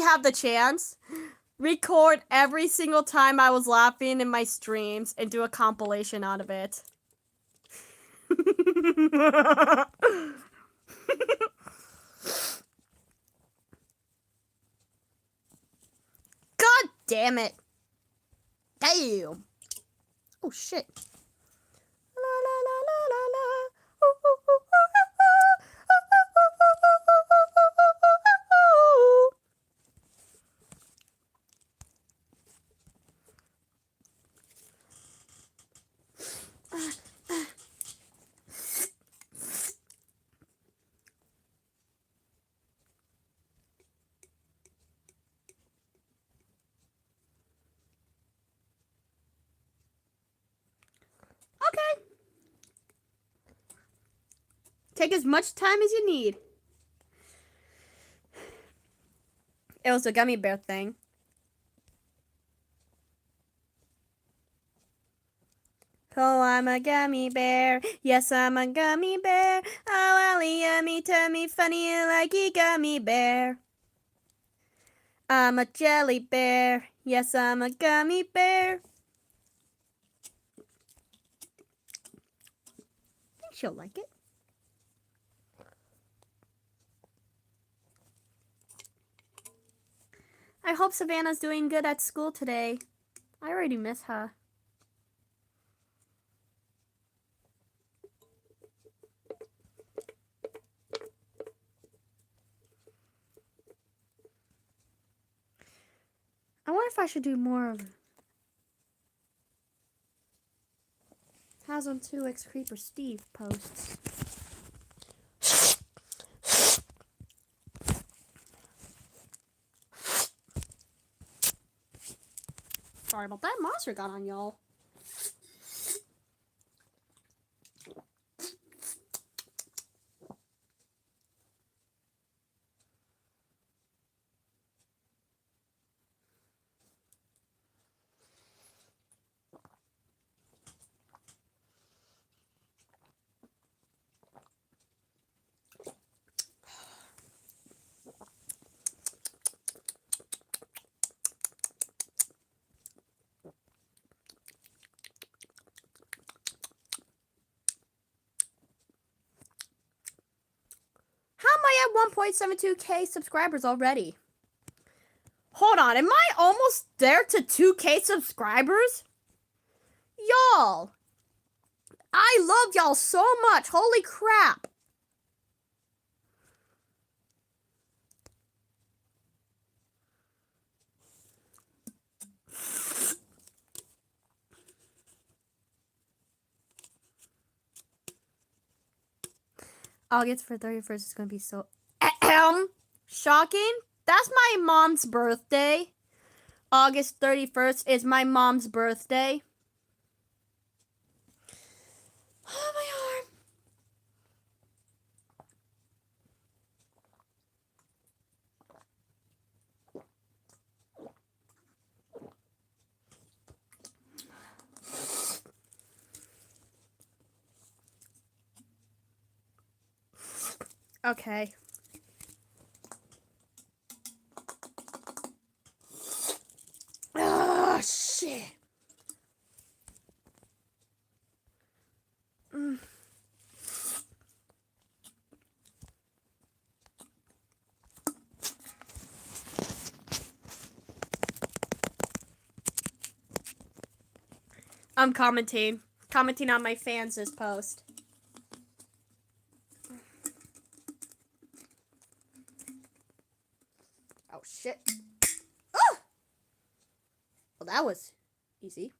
have the chance, record every single time I was laughing in my streams and do a compilation out of it. God damn it. Damn. Oh shit. La la la la la la. Ooh, ooh, ooh, ooh, okay. Take as much time as you need. It was a gummy bear thing. Oh, I'm a gummy bear. Yes, I'm a gummy bear. Oh, Ollie, yummy, tummy, funny, like a gummy bear. I'm a jelly bear. Yes, I'm a gummy bear. I think she'll like it. I hope Savannah's doing good at school today. I already miss her. I wonder if I should do more of Hazem2 Creeper Steve posts. Sorry about that. Monster got on y'all. 1.72k subscribers already. Hold on, am I almost there to 2k subscribers? Y'all, I love y'all so much. Holy crap. August for 31st is going to be so shocking. That's my mom's birthday. August 31st is my mom's birthday. Oh, my arm. Okay. Ah, shit. I'm commenting on my fans' post. Oh, shit. Oh! Well, that was easy.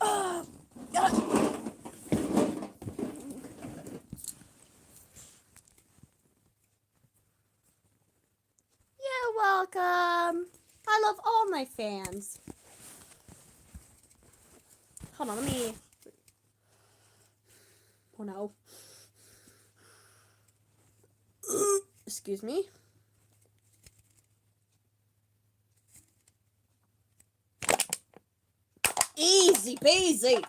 Oh, you're welcome. I love all my fans. Hold on, let me... Oh, no. Excuse me. Easy peasy.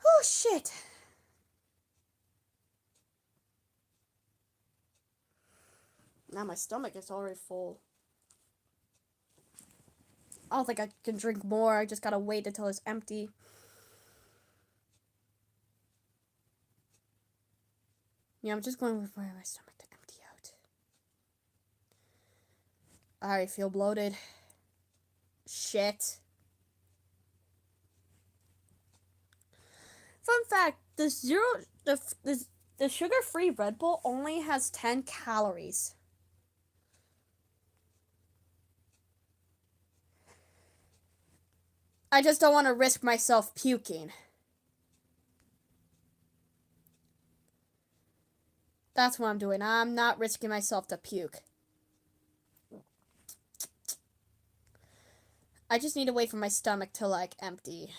Oh, shit. Now my stomach is already full. I don't think I can drink more. I just gotta wait until it's empty. Yeah, I'm just going for my stomach to empty out. I feel bloated. Shit. Fun fact, the sugar-free Red Bull only has 10 calories. I just don't want to risk myself puking. That's what I'm doing. I'm not risking myself to puke. I just need to wait for my stomach to, like, empty.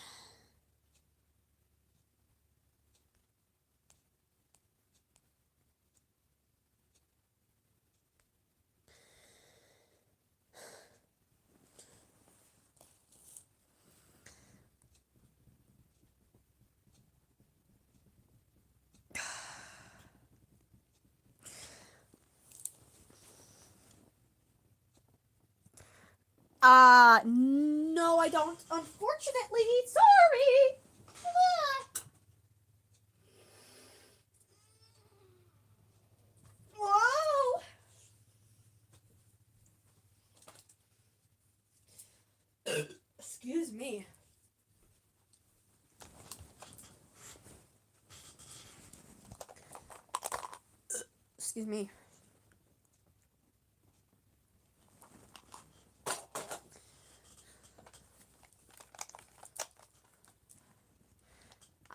No, I don't. Unfortunately, sorry. Whoa. Excuse me. Excuse me.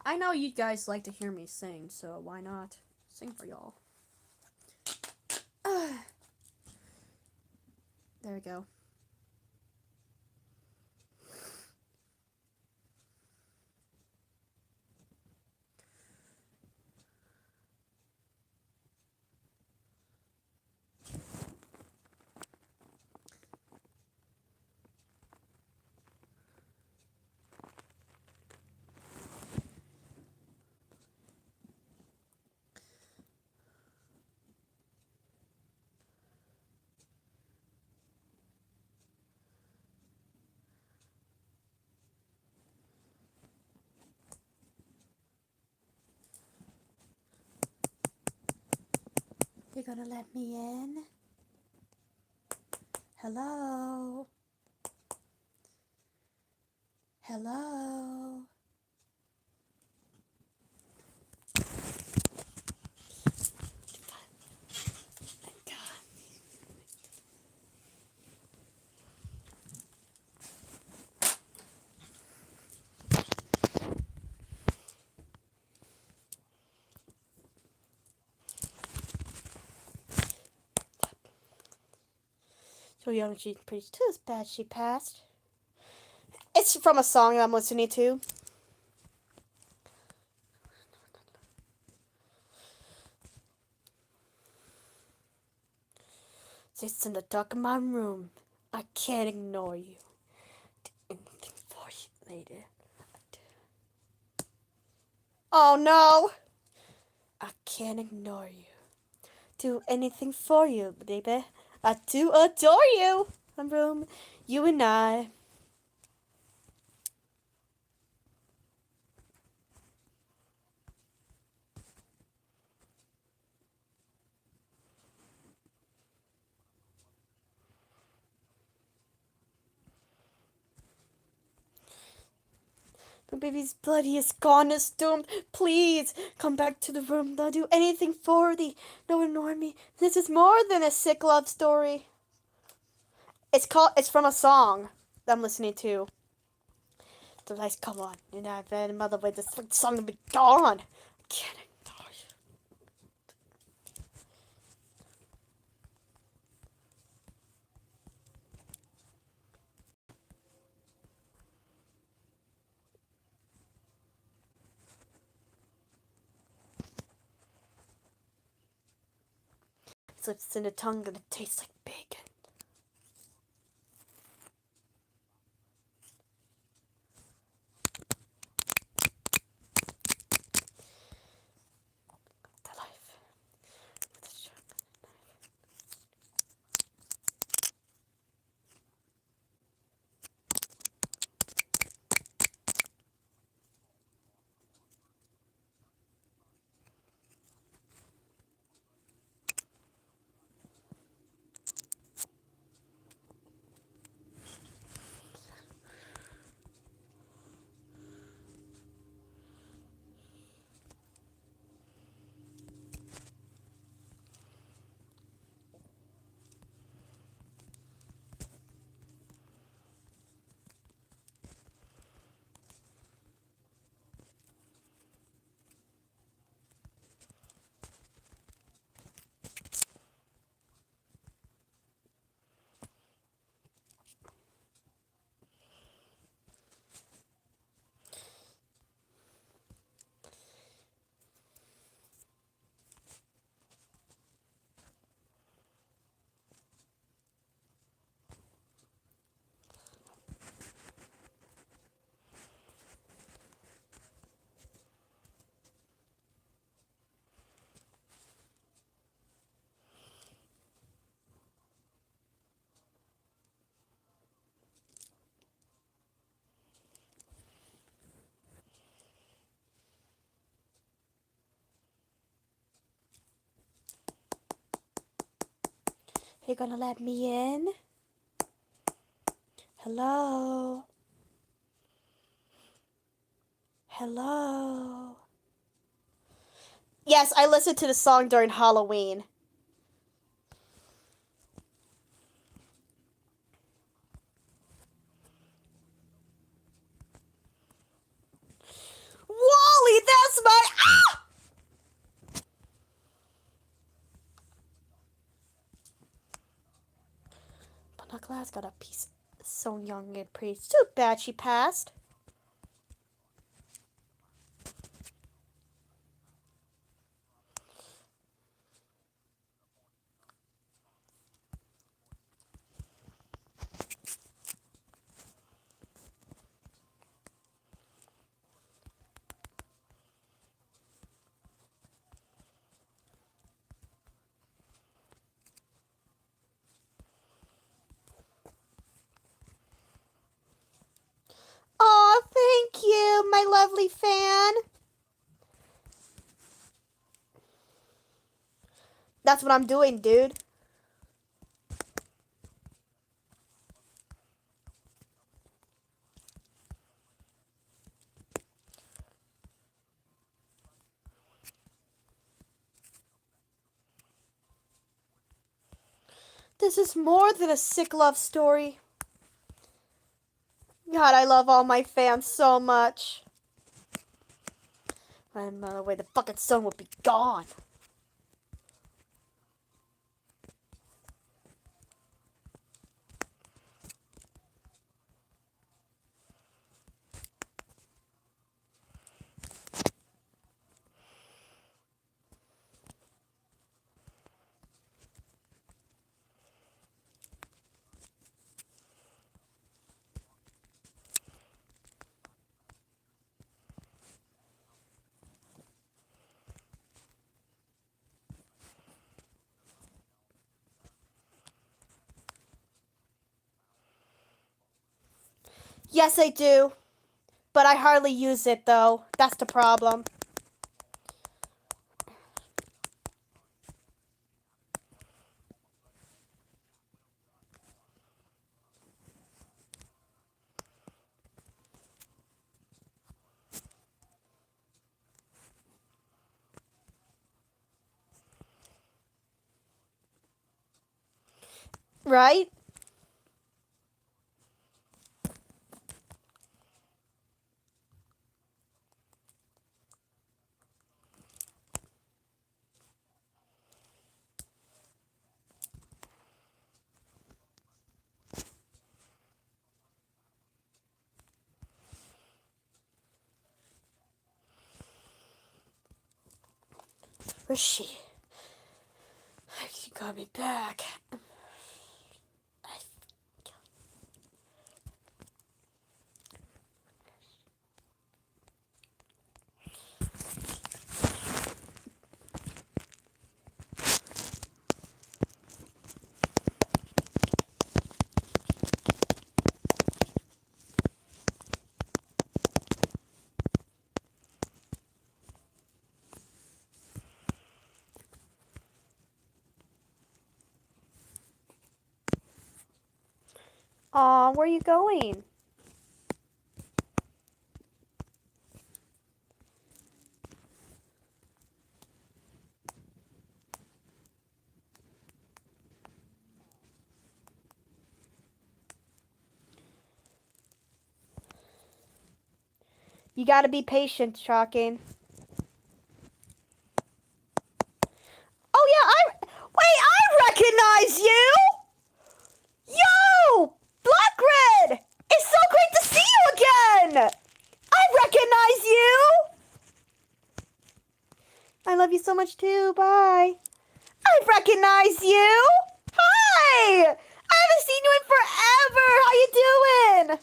I know you guys like to hear me sing, so why not sing for y'all? There we go. you gonna let me in? Hello? Hello? So young, she's pretty too bad she passed. It's from a song I'm listening to. Sits in the dark of my room. I can't ignore you. Do anything for you later. Oh no! I can't ignore you. Do anything for you, baby. I do adore you. Room, you and I. The baby's blood, he is gone, is doomed. Please come back to the room. I'll do anything for thee. No, ignore me. This is more than a sick love story. It's from a song that I'm listening to. So guys, come on. You know, I've been mother way this song will be gone. I can't ignore you. Slips in the tongue and it tastes like bacon. The life. Are you gonna let me in? Hello? Hello? Yes, I listened to the song during Halloween. Wally, that's my... Ah! But not glass got a piece so young and pretty. It's too bad she passed. Aw, thank you, my lovely fan. That's what I'm doing, dude. This is more than a sick love story. God, I love all my fans so much. And by the way, the fucking sun will be gone. Yes, I do. But I hardly use it, though. That's the problem. Right? Where's she? She got me back. Aw, where are you going? You gotta be patient, Shocking. Oh yeah, wait, I recognize you! Yo! Black Red! It's so great to see you again! I recognize you! I love you so much too, bye. I recognize you! Hi! I haven't seen you in forever! How you doing?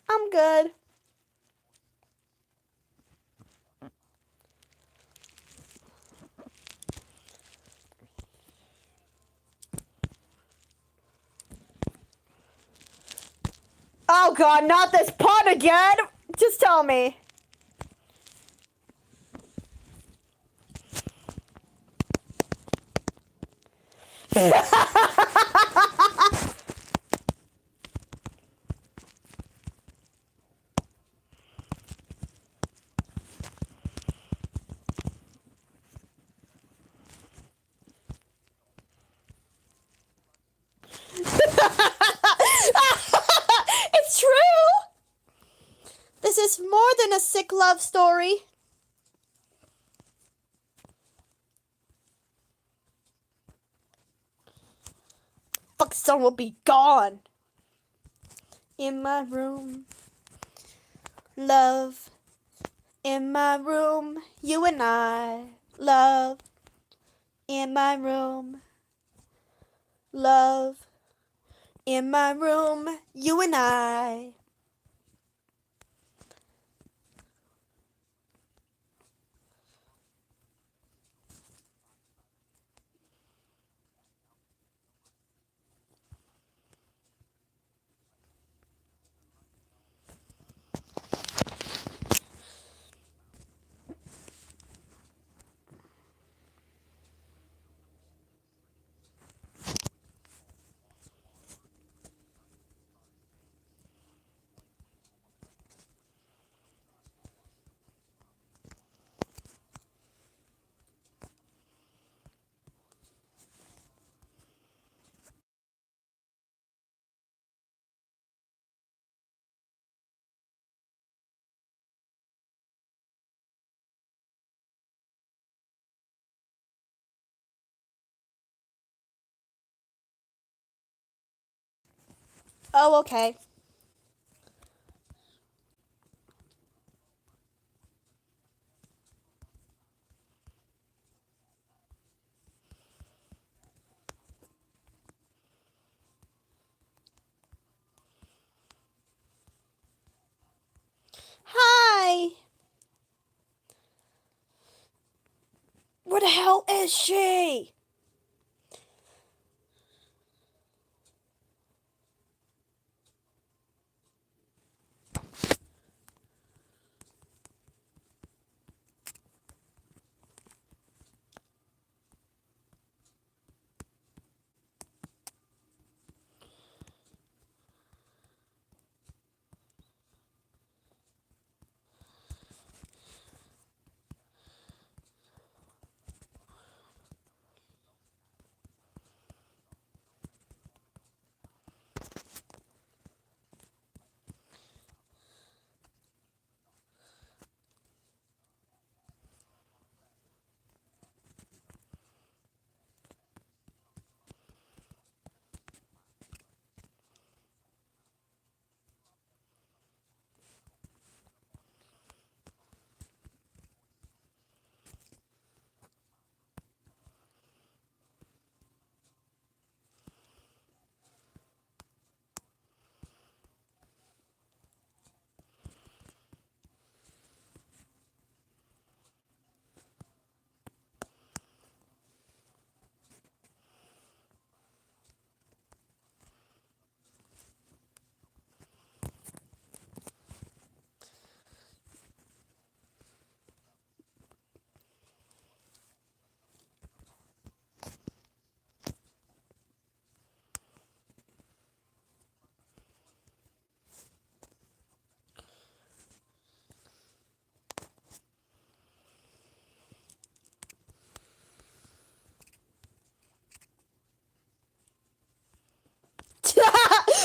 I'm good. Oh god, not this pun again! Just tell me. It's true! This is more than a sick love story. Fuck, sun will be gone. In my room, love. In my room, you and I, love. In my room, love. In my room, you and I. Oh, okay. Hi. Where the hell is she?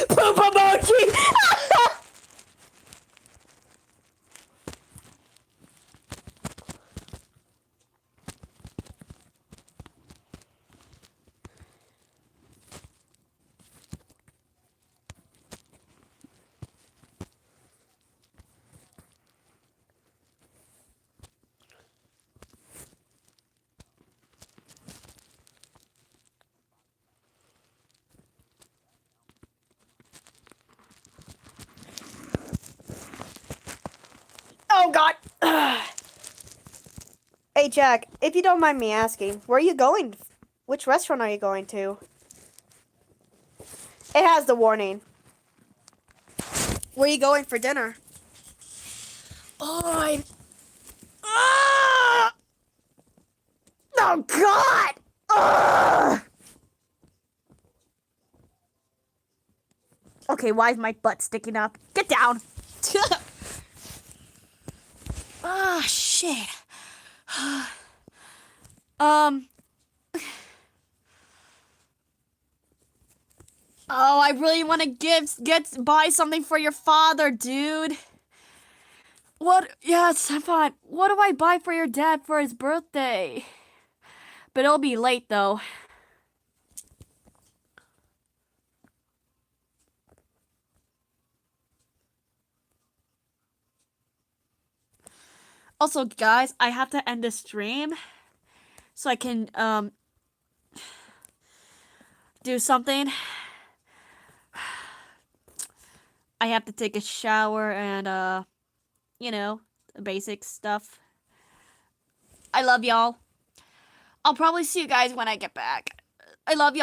Poop emoji. Oh God. Hey Jack, if you don't mind me asking, where are you going? Which restaurant are you going to? It has the warning. Where are you going for dinner? Oh, Ah! Oh God! Ugh! Okay, why is my butt sticking up? Get down! Ah, shit. Um. Oh, I really want to buy something for your father, dude. What? Yes, fine. What do I buy for your dad for his birthday? But it'll be late though. Also, guys, I have to end the stream so I can do something. I have to take a shower and you know, basic stuff. I love y'all. I'll probably see you guys when I get back. I love y'all.